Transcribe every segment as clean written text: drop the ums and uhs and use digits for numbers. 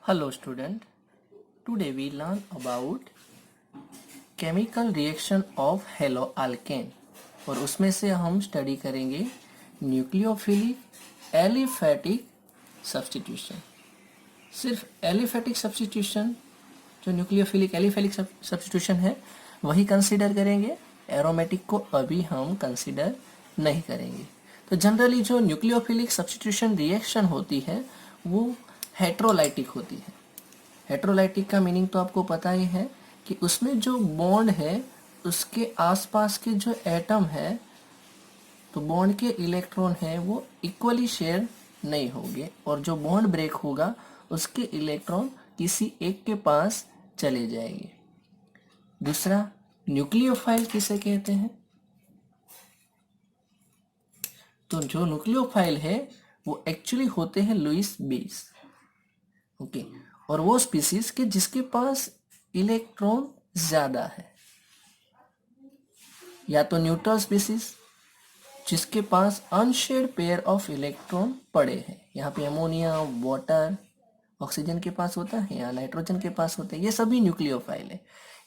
Hello student, today we learn about chemical reaction of haloalkane और उसमें से हम स्टडी करेंगे न्यूक्लियोफिलिक एलिफैटिक सब्स्टिट्यूशन। सिर्फ एलिफैटिक सब्स्टिट्यूशन जो न्यूक्लियोफिलिक एलिफैटिक सब्स्टिट्यूशन है वही कंसीडर करेंगे, एरोमेटिक को अभी हम कंसीडर नहीं करेंगे। तो जनरली जो न्यूक्लियोफिलिक सब्स्टिट्यूशन रिएक्शन होती है वो हेट्रोलाइटिक होती है। हेट्रोलाइटिक का मीनिंग तो आपको पता ही है कि उसमें जो बॉन्ड है उसके आसपास के जो एटम है तो बॉन्ड के इलेक्ट्रॉन है वो इक्वली शेयर नहीं होंगे और जो बॉन्ड ब्रेक होगा उसके इलेक्ट्रॉन किसी एक के पास चले जाएंगे। दूसरा, न्यूक्लियोफाइल किसे कहते हैं? तो जो न्यूक्लियोफाइल है वो एक्चुअली होते हैं लुईस बेस। ओके, और वो स्पीसीज के जिसके पास इलेक्ट्रॉन ज्यादा है, या तो न्यूट्रल स्पीसीज जिसके पास अनशेयर्ड पेयर ऑफ इलेक्ट्रॉन पड़े हैं। यहाँ पे अमोनिया, वाटर, ऑक्सीजन के पास होता है या नाइट्रोजन के पास होता है, ये सभी न्यूक्लियोफाइल है।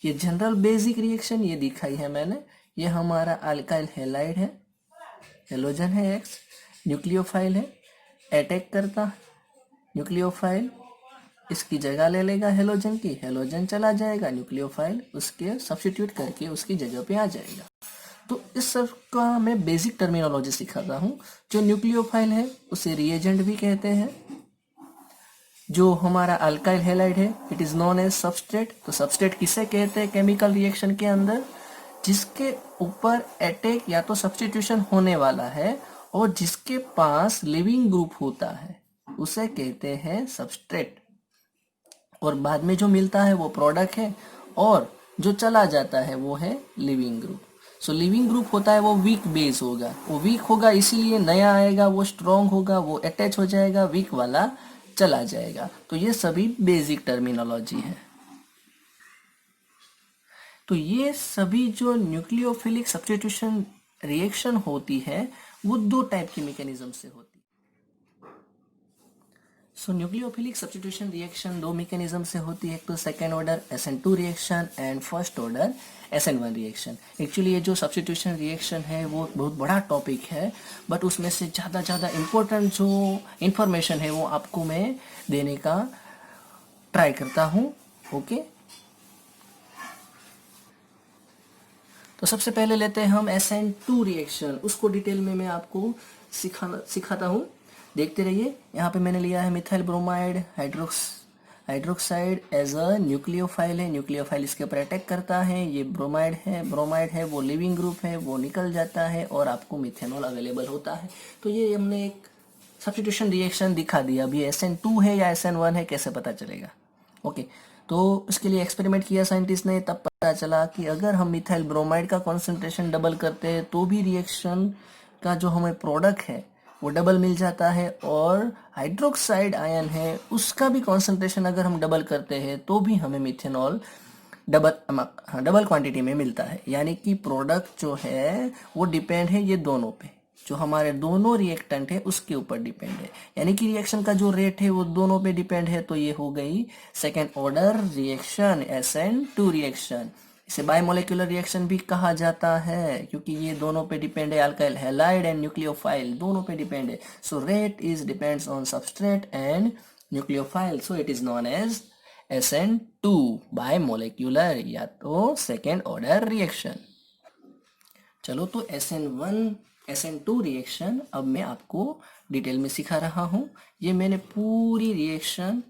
ये जनरल बेसिक रिएक्शन ये दिखाई है मैंने। ये हमारा अल्काइल हैलाइड है, हेलोजन है एक्स, न्यूक्लियोफाइल है, अटैक करता न्यूक्लियोफाइल इसकी जगह ले लेगा हेलोजन की, हेलोजन चला जाएगा, न्यूक्लियोफाइल उसके सब्स्टिट्यूट करके उसकी जगह पे आ जाएगा। तो इस सब का मैं बेसिक टर्मिनोलॉजी सिखाता हूँ। जो न्यूक्लियोफाइल है उसे रिएजेंट भी कहते हैं। जो हमारा अल्काइल हैलाइड है it is known as substrate. तो सबस्ट्रेट किसे कहते हैं केमिकल रिएक्शन के अंदर? जिसके ऊपर अटैक या तो सब्स्टिट्यूशन होने वाला है और जिसके पास लिविंग ग्रुप होता है उसे कहते हैं सबस्ट्रेट। और बाद में जो मिलता है वो प्रोडक्ट है और जो चला जाता है वो है लिविंग ग्रुप। सो लिविंग ग्रुप होता है वो वीक बेस होगा, वो वीक होगा इसीलिए नया आएगा वो स्ट्रॉन्ग होगा, वो अटैच हो जाएगा, वीक वाला चला जाएगा। तो ये सभी बेसिक टर्मिनोलॉजी है। तो ये सभी जो न्यूक्लियोफिलिक सब्स्टिट्यूशन रिएक्शन होती है वो दो टाइप की मैकेनिज्म से होती है। सो न्यूक्लियोफिलिक सब्स्टिट्यूशन रिएक्शन दो मैकेनिज्म से होती है, एक तो second order SN2 reaction and first order SN1 reaction. Actually ये जो सब्स्टिट्यूशन रिएक्शन है वो बहुत बड़ा टॉपिक है, बट उसमें से ज़्यादा इम्पोर्टेंट जो इंफॉर्मेशन है वो आपको मैं देने का ट्राई करता हूँ। ओके, तो सबसे पहले लेते हैं हम SN2 रिएक्शन। उसको डिटेल में मैं आपको सिखाता हूँ, देखते रहिए। यहाँ पे मैंने लिया है methyl bromide hydroxide as a nucleophile है। न्यूक्लियोफाइल इसके ऊपर अटैक करता है। ये ब्रोमाइड है वो लिविंग ग्रुप है, वो निकल जाता है और आपको मिथेनॉल अवेलेबल होता है। तो ये हमने एक सब्स्टिट्यूशन रिएक्शन दिखा दिया। अभी SN2 है या SN1 है कैसे पता चलेगा? ओके, तो इसके लिए एक्सपेरिमेंट किया साइंटिस्ट ने, तब पता चला कि अगर हम मिथाइल ब्रोमाइड का कॉन्सेंट्रेशन डबल करते हैं तो भी रिएक्शन का जो हमें प्रोडक्ट है वो डबल मिल जाता है, और हाइड्रोक्साइड आयन है उसका भी कॉन्सेंट्रेशन अगर हम डबल करते हैं तो भी हमें मिथेनॉल डबल क्वांटिटी में मिलता है। यानी कि प्रोडक्ट जो है वो डिपेंड है ये दोनों पे, जो हमारे दोनों रिएक्टेंट है उसके ऊपर डिपेंड है। यानी कि रिएक्शन का जो रेट है वो दोनों पे डिपेंड है। तो ये हो गई second order reaction, SN2 reaction. इसे बायोमोलेक्यूलर रिएक्शन भी कहा जाता है क्योंकि ये दोनों पे डिपेंड है, अल्काइल हैलाइड एंड न्यूक्लियोफाइल दोनों पे डिपेंड है। So rate is depends on substrate and nucleophile, so it is known as SN2 bimolecular या तो सेकेंड ऑर्डर रिएक्शन। चलो, तो SN2 रिएक्शन अब मैं आपको डिटेल में सिखा रहा हूँ। ये मैंने पूरी रिएक्शन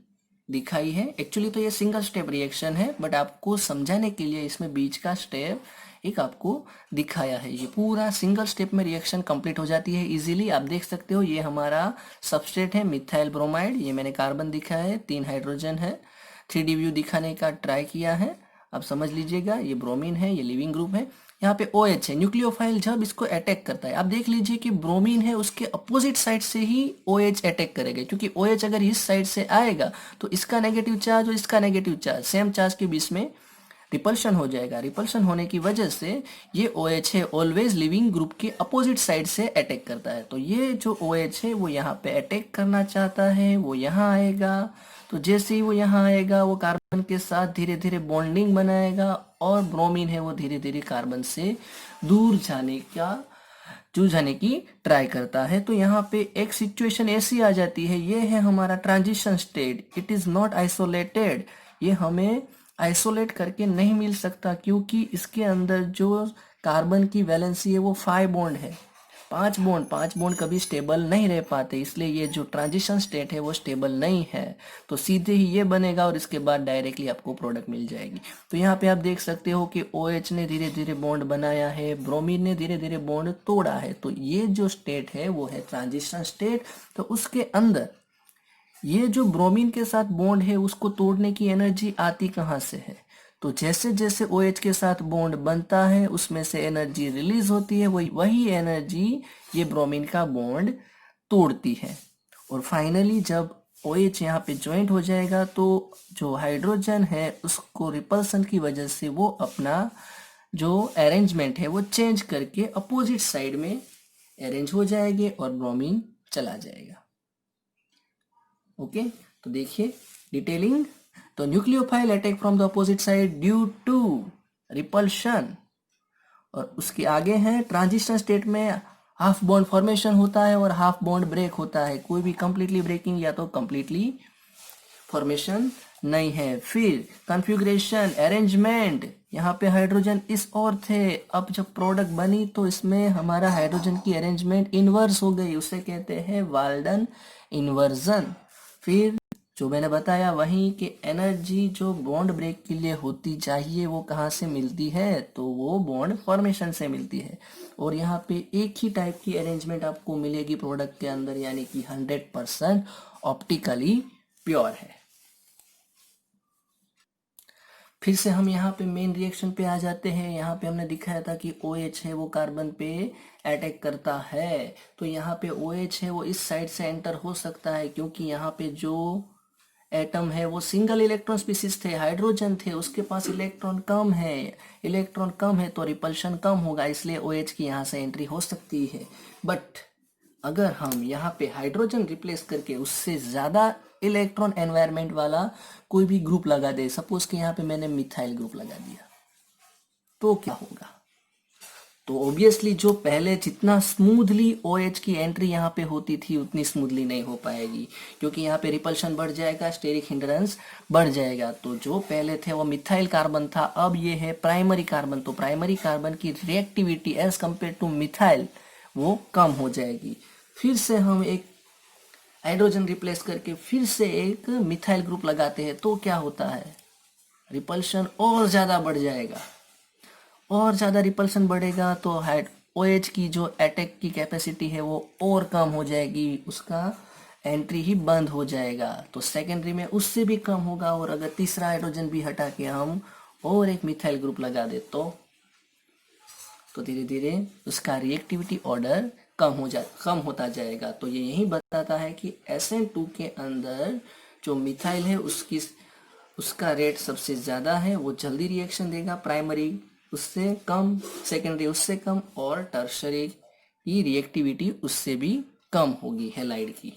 दिखाई है। एक्चुअली तो ये सिंगल स्टेप रिएक्शन है, बट आपको समझाने के लिए इसमें बीच का स्टेप एक आपको दिखाया है। ये पूरा सिंगल स्टेप में रिएक्शन कंप्लीट हो जाती है इजीली। आप देख सकते हो ये हमारा सबस्ट्रेट है मिथाइल ब्रोमाइड, ये मैंने कार्बन दिखाया है, 3 हाइड्रोजन है, 3D व्यू दिखाने का ट्राई किया है। अब समझ लीजिएगा ये ब्रोमीन है, ये लिविंग ग्रुप है। यहाँ पे OH है, न्यूक्लियोफाइल जब इसको अटैक करता है आप देख लीजिए कि ब्रोमीन है उसके अपोजिट साइड से ही OH अटैक करेगा, क्योंकि OH अगर इस साइड से आएगा तो इसका नेगेटिव चार्ज और इसका नेगेटिव चार्ज सेम चार्ज के बीच में रिपल्शन हो जाएगा। रिपल्शन होने की वजह से ये OH है ऑलवेज लिविंग ग्रुप के अपोजिट साइड से अटैक करता है। तो ये जो OH है वो यहाँ पे अटैक करना चाहता है, वो यहाँ आएगा तो जैसे ही वो यहाँ आएगा वो कार्बन के साथ धीरे धीरे बॉन्डिंग बनाएगा और ब्रोमीन है वो धीरे धीरे कार्बन से दूर जाने की ट्राई करता है। तो यहाँ पे एक सिचुएशन ऐसी आ जाती है, ये है हमारा transition state, it is not isolated. ये हमें आइसोलेट करके नहीं मिल सकता क्योंकि इसके अंदर जो कार्बन की वैलेंसी है वो 5 बॉन्ड है। 5 बॉन्ड कभी स्टेबल नहीं रह पाते, इसलिए ये जो ट्रांजिशन स्टेट है वो स्टेबल नहीं है। तो सीधे ही ये बनेगा और इसके बाद डायरेक्टली आपको प्रोडक्ट मिल जाएगी। तो यहाँ पे आप देख सकते हो कि OH ने धीरे धीरे बॉन्ड बनाया है, ब्रोमीन ने धीरे धीरे बॉन्ड तोड़ा है। तो ये जो स्टेट है वो है ट्रांजिशन स्टेट। तो उसके अंदर ये जो ब्रोमीन के साथ बॉन्ड है उसको तोड़ने की एनर्जी आती कहाँ से है? तो जैसे जैसे OH के साथ बॉन्ड बनता है उसमें से एनर्जी रिलीज होती है, वही एनर्जी ये ब्रोमीन का बॉन्ड तोड़ती है। और फाइनली जब OH यहाँ पे ज्वाइंट हो जाएगा तो जो हाइड्रोजन है उसको रिपल्सन की वजह से वो अपना जो अरेंजमेंट है वो चेंज करके अपोजिट साइड में अरेंज हो जाएंगे और ब्रोमीन चला जाएगा। ओके, तो देखिए डिटेलिंग। तो nucleophile attack from the opposite side due to repulsion. और उसके आगे है ट्रांजिशन स्टेट में हाफ बॉन्ड फॉर्मेशन होता है और हाफ बॉन्ड ब्रेक होता है। कोई भी कंप्लीटली ब्रेकिंग या तो कंप्लीटली फॉर्मेशन नहीं है। फिर कॉन्फ़िगरेशन अरेंजमेंट, यहाँ पे हाइड्रोजन इस ओर थे, अब जब प्रोडक्ट बनी तो इसमें हमारा हाइड्रोजन की अरेंजमेंट इन्वर्स हो गई, उसे कहते हैं वाल्डन इन्वर्जन। फिर जो मैंने बताया वहीं कि एनर्जी जो बॉन्ड ब्रेक के लिए होती चाहिए वो कहाँ से मिलती है? तो वो बॉन्ड फॉर्मेशन से मिलती है। और यहाँ पे एक ही टाइप की अरेंजमेंट आपको मिलेगी प्रोडक्ट के अंदर, यानी कि 100% ऑप्टिकली प्योर है। फिर से हम यहाँ पे मेन रिएक्शन पे आ जाते हैं। यहाँ पे हमने दिखाया था कि OH है वो कार्बन पे अटैक करता है। तो यहाँ पे OH है वो इस साइड से एंटर हो सकता है क्योंकि यहाँ पे जो एटम है वो सिंगल इलेक्ट्रॉन स्पीसीज थे, हाइड्रोजन थे, उसके पास इलेक्ट्रॉन कम है तो रिपल्शन कम होगा, इसलिए OH की यहाँ से एंट्री हो सकती है। बट अगर हम यहाँ पे हाइड्रोजन रिप्लेस करके उससे ज़्यादा इलेक्ट्रॉन एनवायरनमेंट वाला कोई भी ग्रुप लगा दे, सपोज कि यहाँ पे मैंने मिथाइल ग्रुप लगा दिया, तो क्या होगा? तो ऑब्वियसली जो पहले जितना स्मूथली OH की एंट्री यहाँ पे होती थी उतनी स्मूथली नहीं हो पाएगी क्योंकि यहाँ पे रिपल्शन बढ़ जाएगा, स्टेरिक हिंड्रेंस बढ़ जाएगा। तो जो पहले थे वो मिथाइल कार्बन था, अब ये है प्राइमरी कार्बन। तो प्राइमरी कार्बन की reactivity as compare to methyl वो कम हो जाएगी। फिर से हम एक हाइड्रोजन रिप्लेस करके फिर से एक मिथाइल ग्रुप लगाते हैं तो क्या होता है? रिपल्शन और ज़्यादा बढ़ जाएगा, और ज़्यादा रिपल्शन बढ़ेगा तो OH की जो अटैक की कैपेसिटी है वो और कम हो जाएगी, उसका एंट्री ही बंद हो जाएगा। तो सेकेंडरी में उससे भी कम होगा। और अगर तीसरा हाइड्रोजन भी हटा के हम और एक मिथाइल ग्रुप लगा दे तो धीरे धीरे उसका रिएक्टिविटी ऑर्डर कम होता जाएगा। तो ये यही बताता है कि SN2 के अंदर जो मिथाइल है उसका रेट सबसे ज़्यादा है, वो जल्दी रिएक्शन देगा, प्राइमरी उससे कम, सेकेंडरी उससे कम और टर्शरी की रिएक्टिविटी उससे भी कम होगी हैलाइड की।